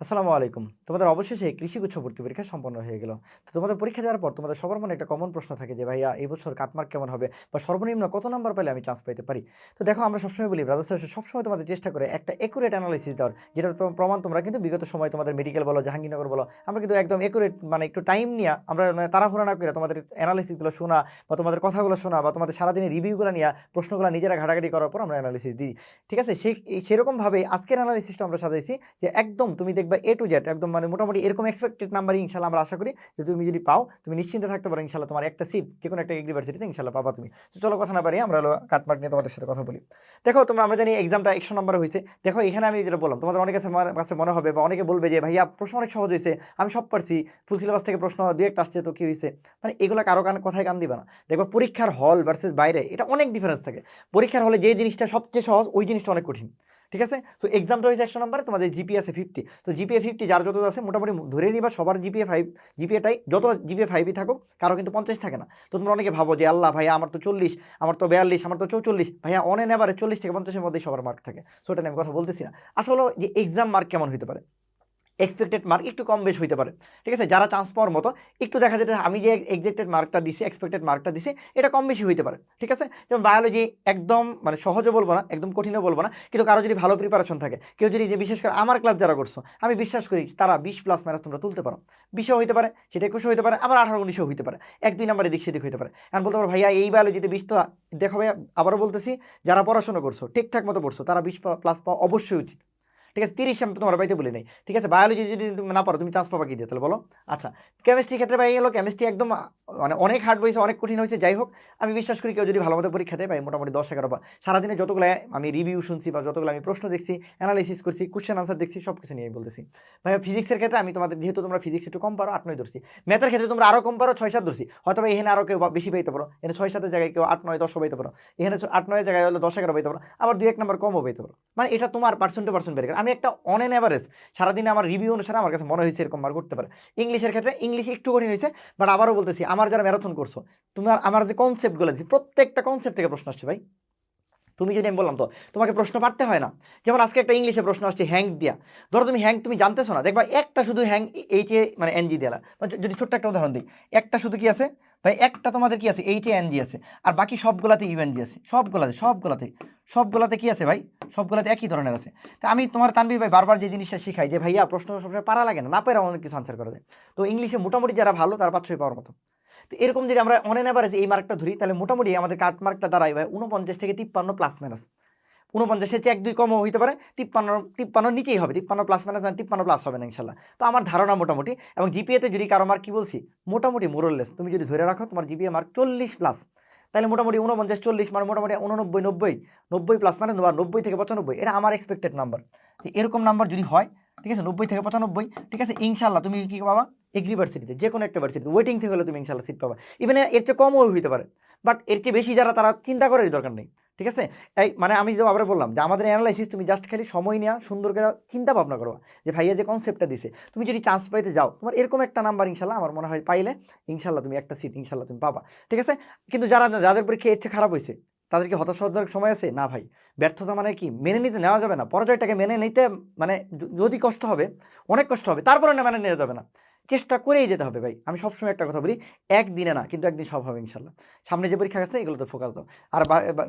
আসসালামু আলাইকুম। তোমাদের অবশেষে কৃষিগুচ্ছ ভর্তি পরীক্ষা সম্পন্ন হয়ে গেল। তো তোমাদের পরীক্ষা দেওয়ার পর তোমাদের সবার মনে একটা কমন প্রশ্ন থাকে যে, "ভাইয়া এই বছর কাটমার্ক কেমন হবে? বা সর্বনিম্ন কত নাম্বার পেলে আমি চান্স পাইতে পারি?" তো দেখো আমরা সবসময় বলি ব্রাদার্স অ্যাসোসিয়েশন সবসময় তোমাদের চেষ্টা করে একটা একুরেট এনালাইসিস দেওয়ার। যেটার প্রমাণ তোমরা কিন্তু বিগত সময়ে তোমাদের মেডিকেল বলো, জাহাঙ্গীরনগর বলো, আমরা কিন্তু একদম একুরেট মানে একটু টাইম নিয়া আমরা তাড়াহুড়া না কইরা তোমাদের এনালাইসিস গুলো শোনা বা তোমাদের কথাগুলো শোনা বা তোমাদের সারাদিনের রিভিউ গুলা নিয়া প্রশ্নগুলা নিজেরা ঘাটাঘাটি করার পর আমরা এনালাইসিস দিই। ঠিক আছে? সেরকমভাবে আজকের এনালাইসিসটা আমরা সাজাইছি যে একদম তুমি দেখবা A to Z একদম মানে মোটামুটি এরকম এক্সপেক্টেড নাম্বারই ইনশাআল্লাহ আমরা আশা করি যে তুমি যদি পাও, তুমি নিশ্চিন্তে থাকতে পারো ইনশাআল্লাহ তোমার একটা সিট যেকোনো একটা ইউনিভার্সিটিতে ইনশাআল্লাহ পাবা তুমি। তো চলো কথা না বাড়িয়ে আমরা হলো কাটমার্ক নিয়ে তোমাদের সাথে কথা বলি। দেখো আমরা জানি এক্সামটা 100 নাম্বারে হইছে। দেখো এখানে আমি যেটা বললাম তোমাদের অনেকের কাছে মনে হবে বা অনেকে বলবে যে ভাইয়া প্রশ্ন অনেক সহজ হইছে। আমি সব পারছি। ফুল সিলেবাস থেকে প্রশ্ন ২-১ টা আসছে তো কি হইছে? মানে এগুলা কারো কথায় কান দিবা না। দেখবা পরীক্ষার হল ভার্সেস বাইরে এটা অনেক ডিফারেন্স থাকে। পরীক্ষার হলে যে জিনিসটা সবচেয়ে সহজ ওই জিনিসটা অনেক কঠিন। ঠিক আছে? তো এক্সামটা হইছে 100 নাম্বারে তোমাদের জিপিএ আছে 50। তো জিপিএ 50 যার যত আছে মোটামুটি ধরে নিবা সবার জিপিএ 5 জিপিএটাই যত জিপিএ 5 ই থাকুক কারো কিন্তু 50 থাকে না। তো তোমরা অনেকে ভাবো যে আল্লাহ ভাইয়া আমার তো 40, আমার তো 42, আমার তো 44 ভাইয়া অন এন এভারেজ 40 থেকে 50 এর মধ্যেই সবার মার্ক থাকে। সো এটা নিয়ে আমি কথা বলতেছি না। আসলে যে এক্সাম মার্ক কেমন হইতে পারে? এক্সপেক্টেড মার্ক একটু কম বেশ হইতে পারে। ঠিক আছে? যারা চান্স পাওয়ার মতো একটু দেখা যেতে আমি যে এক্সপেক্টেড মার্কটা দিছি, এক্সপেক্টেড মার্কটা দিছি এটা কম বেশি হইতে পারে। ঠিক আছে? যেমন বায়োলজি একদম মানে সহজও বলব না, একদম কঠিনও বলব না। কিন্তু কারো যদি ভালো প্রিপারেশন থাকে, কেউ যদি যে বিশেষ করে আমার ক্লাস যারা করছো, আমি বিশ্বাস করি তারা 20 প্লাস মাইনাস তোমরা তুলতে পারো। 20 ও হইতে পারে, সেটা 21 ও হইতে পারে, আবার 18-19 ও হইতে পারে। ১-২ নাম্বার এদিক সেদিক হইতে পারে। এখন বলতে পারো ভাইয়া এই বায়োলজিতে 20 তো দেখো ভাইয়া আবারও বলতেছি যারা পড়াশোনা করছো, ঠিকঠাক মতো পড়ছো তারা 20 প্লাস পাওয়া অবশ্যই উচিত। ঠিক আছে? 30 আমি তো তোমার পাইতে বলি নাই। ঠিক আছে? বায়োলজি যদি তুমি না পারো তুমি চান্স পাবা কি দিয়ে তাহলে বলো? আচ্ছা, কেমিস্ট্রির ক্ষেত্রে ভাই গেল কেমিস্ট্রি একদম মানে অনেক হার্ড হইছে, অনেক কঠিন হইছে। যাই হোক, আমি বিশ্বাস করি কেউ যদি ভালোমতো পরীক্ষা দেয় ভাই মোটামুটি ১০-১১ বা সারাদিনে যতগুলা আমি রিভিউ শুনছি বা যতগুলো আমি প্রশ্ন দেখছি, এনালাইসিস করছি, কোয়েশ্চেন আনসার দেখছি সবকিছু নিয়ে বলতেছি। ভাইয়া ফিজিক্সের ক্ষেত্রে আমি তোমাদের যেহেতু তোমরা ফিজিক্স একটু কম পারো ৮-৯ ধরছি। ম্যাথের ক্ষেত্রে তোমরা আরো কম পারো ৬-৭ ধরছি। হয়তোবা এখানে আরো কেউ বেশি পাইতে পারো। এখানে ৬-৭ এর জায়গায় কেউ ৮-৯-১০ ও পাইতে পারো। এখানে ৮-৯ এর জায়গায় হলো ১০-১১ পাইতে পারো। আবার ২-১ নাম্বার কমও পাইতে পারো। মানে এটা তোমার পারসন টু পারসন ভেরি করে। আমি একটা অন এন এভারেজ সারাদিনে আমার রিভিউ অনুসারে আমার কাছে মনে হয়েছে এরকম মার্ক করতে পারে। ইংলিশের ক্ষেত্রে ইংলিশ একটু কঠিন হয়েছে। বাট আবারও বলতেছি আমার যারা ম্যারাথন করছো, তোমার আমার যে কনসেপ্ট গুলো দিচ্ছি প্রত্যেকটা কনসেপ্ট থেকে প্রশ্ন আসছে ভাই। তুমি যদি আমি বললাম তো তোমাকে প্রশ্ন পারতে হয় না। যেমন আজকে একটা ইংলিশে প্রশ্ন আসছে হ্যাঙ্ক দিয়া। ধরো তুমি হ্যাঙ্ক তুমি জানতেছো না। দেখবা একটা শুধু হ্যাঙ্ক এইচ এ মানে এনজি দেলা। যদি ছোট্ট একটা উদাহরণ দিই। একটা শুধু কি আছে? ভাই একটা তোমাদের কি আছে? এইচ এ এনজি আছে। আর বাকি সবগুলাতে ইউএনজি আছে। সবগুলাতে কি আছে ভাই? সবগুলাতে একই ধরনের আছে। তা আমি তোমার তানভীর ভাই বারবার যে জিনিসটা শিখাই যে ভাইয়া প্রশ্ন সবসময় পারা লাগে না। না পেরে অনেক কিছু আনসার করা যায়। তো ইংলিশে মোটামুটি যারা ভালো তারা ৫-৬ পাওয়ার মতো। তো এরকম যদি আমরা অন এন এভারেজ এই মার্কটা ধরি তাহলে মোটামুটি আমাদের কাট মার্কটা দাঁড়ায় ভাই ৪৯ থেকে ৫৩ প্লাস মাইনাস। ৪৯ এর চেয়ে ১-২ কমও হইতে পারে। ৫৩ নিচেই হবে। ৫৩ প্লাস মাইনাস মানে ৫৩ প্লাস হবে না ইনশাআল্লাহ। তো আমার ধারণা মোটামুটি এবং জিপিএ তে যদি কারো মার্ক কি বলছি? মোটামুটি মোর অর লেস তুমি যদি ধরে রাখো তোমার জিপিএ মার্ক ৪০ প্লাস। তাহলে মোটামুটি ৪৯-৪০ মানে মোটামুটি ৮৯-৯০, ৯০ প্লাস মানে ৯০ থেকে ৯৫ এটা আমার এক্সপেক্টেড নাম্বার। এরকম নাম্বার যদি হয়, ঠিক আছে? ৯০ থেকে ৯৫ ঠিক আছে? ইনশাআল্লাহ তুমি কি পাবা? এগ্রি ভার্সিটিতে যেকোনো একটা ভার্সিটিতে ওয়েটিং থেকে হলে তুমি ইনশাআল্লাহ সিট পাবা। ইভেন এর চেয়ে কমও হইতে পারে। বাট এর চেয়ে বেশি যারা তারা চিন্তা করারই দরকার নেই। ঠিক আছে? এই মানে আমি যে আবার বললাম যে আমাদের এনালাইসিস তুমি জাস্ট খালি সময় নেওয়া সুন্দর করে চিন্তা ভাবনা করবা যে ভাইয়া যে কনসেপ্টটা দিছে তুমি যদি চান্স পাইতে যাও তোমার এরকম একটা নাম্বার ইনশাল্লাহ আমার মনে হয় পাইলে ইনশাল্লাহ তুমি একটা সিট ইনশাল্লাহ তুমি পাবা। ঠিক আছে? কিন্তু যাদের পরীক্ষা এর চেয়ে খারাপ হয়েছে তাদের কি হতাশ হওয়ার সময় আছে? না ভাই। ব্যর্থতা মানে কি মেনে নিতে নেওয়া যাবে না। পরাজয়টাকে মেনে নিতে মানে যদি কষ্ট হবে, অনেক কষ্ট হবে তারপরে না মেনে নেওয়া যাবে না। চেষ্টা করেই যেতে হবে ভাই। আমি সবসময় একটা কথা বলি, একদিনে না কিন্তু একদিন সব হবে ইনশাল্লাহ। সামনে যে পরীক্ষা আছে এগুলোতে ফোকাস দাও। আর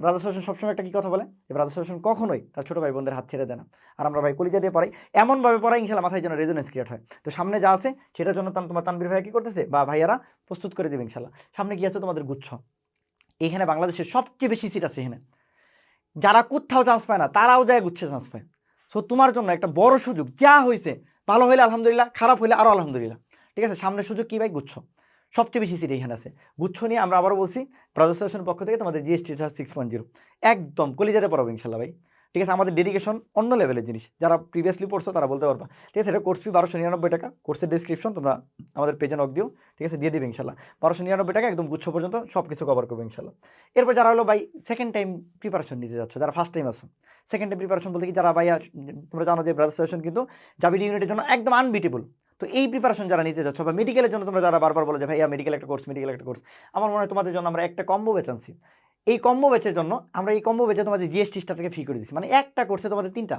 ব্রাদার্স হোসেন সবসময় একটা কি কথা বলে যে ব্রাদার্স হোসেন কখনোই তার ছোট ভাই বোনদের হাত ছেড়ে দেয় না। আর আমরা ভাই কলিজা দিয়ে পড়াই এমনভাবে পড়াই ইনশাল্লাহ মাথায় যেন রেজোনেন্স ক্রিয়েট হয়। তো সামনে যা আছে সেটার জন্য তোমার তানভীর ভাইয়া কি করতেছে বা ভাইয়ারা প্রস্তুত করে দেবে ইনশাল্লাহ। সামনে কি আছে তোমাদের গুচ্ছ। এখানে বাংলাদেশের সবচেয়ে বেশি সিট আছে এখানে। যারা কোথাও চান্স পায় না তারাও যায় গুচ্ছে চান্স পায়। সো তোমার জন্য একটা বড় সুযোগ যা হয়েছে ভালো হইলে আলহামদুলিল্লাহ, খারাপ হইলে আরো আলহামদুলিল্লাহ। ঠিক আছে? সামনের সুযোগ কি ভাই? গুচ্ছ। সবচেয়ে বেশি সিট এখানে আছে। গুচ্ছ নিয়ে আমরা আবারও বলছি ব্রাদার্স অ্যাসোসিয়েশনের পক্ষ থেকে তোমাদের জিএসটি 6.0 একদম কলিজাতে পড়াবো ইনশাল্লাহ ভাই। ঠিক আছে? আমাদের ডেডিকেশন অন্য লেভেলের জিনিস। যারা প্রিভিয়াসলি পড়ছো তারা বলতে পারবা। ঠিক আছে? এটা কোর্স ফি ১২৯৯ টাকা। কোর্সের ডেসক্রিপশন তোমরা আমাদের পেজে নক দিও। ঠিক আছে? দিয়ে দিবে ইনশাল্লাহ। ১২৯৯ টাকা একদম গুচ্ছ পর্যন্ত সবকিছু কভার করবে ইনশাল্লাহ। এরপর যারা হলো ভাই সেকেন্ড টাইম প্রিপারেশন নিতে যাচ্ছ, যারা ফার্স্ট টাইম আছো। সেকেন্ড টাইম প্রিপারেশন বলতে কি যারা ভাইয়া তোমরা জানো যে ব্রাদার্স অ্যাসোসিয়েশন কিন্তু জাবিডি ইউনিটের জন্য একদম আনবিটেবল। তো এই প্রিপারেশন যারা নিতে যাচ্ছ বা মেডিকেলের জন্য তোমরা যারা বারবার বলো যে ভাইয়া মেডিকেল একটা কোর্স, মেডিকেল একটা কোর্স। আমার মনে হয় তোমাদের জন্য আমরা একটা কম্বো ব্যাচ আনছি। এই কম্বো ব্যাচের জন্য আমরা এই কম্বো ব্যাচে তোমাদের জিএসটি স্টাফটাকে ফ্রি করে দিচ্ছি। মানে একটা কোর্সে তোমাদের ৩টা।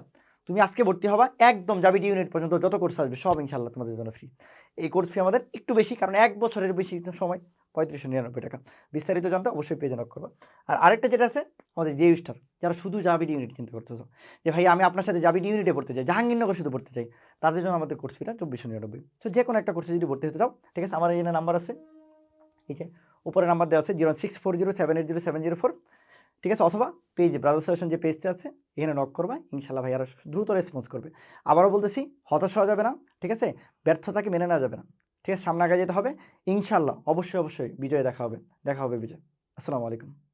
তুমি আজকে ভর্তি হবা, একদম যাবি ডি ইউনিট পর্যন্ত যত কোর্স আসবে সব ইনশাআল্লাহ তোমাদের জন্য ফ্রি। এই কোর্স ফি আমাদের একটু বেশি, কারণ ১ বছরের বেশি সময়, ৩৫৯৯ টাকা। বিস্তারিত জানতে অবশ্যই পেজে নক করবা। আর আরেকটা যেটা আছে আমাদের জেইউ স্টার, যারা শুধু যাবি ডি ইউনিট চিন্তা করতেছো যে ভাই আমি আপনার সাথে যাবি ডি ইউনিটে পড়তে চাই, জাহাঙ্গীরনগর শুধু পড়তে চাই, তাদের জন্য আমাদের কোর্স ফিটা ২৪৯৯। সো যে কোনো একটা কোর্সে যদি ভর্তি হতে চাও, ঠিক আছে, আমার এখানে নাম্বার আছে, ঠিক আছে, উপরে নাম্বার দেওয়া আছে 06407800704, ঠিক আছে, অথবা পেজ ব্রাদার সলিউশন যে পেজটা আছে এখানে নক করবা, ইনশাল্লাহ ভাই আরো দ্রুত রেসপন্স করবে। আবারও বলতেছি, হতাশ হওয়া যাবে না, ঠিক আছে, ব্যর্থতাকে মেনে নেওয়া যাবে না, ঠিক আছে, সামনে আগে যেতে হবে, ইনশাল্লাহ অবশ্যই অবশ্যই বিজয় দেখা হবে, দেখা হবে বিজয়। আসসালামু আলাইকুম।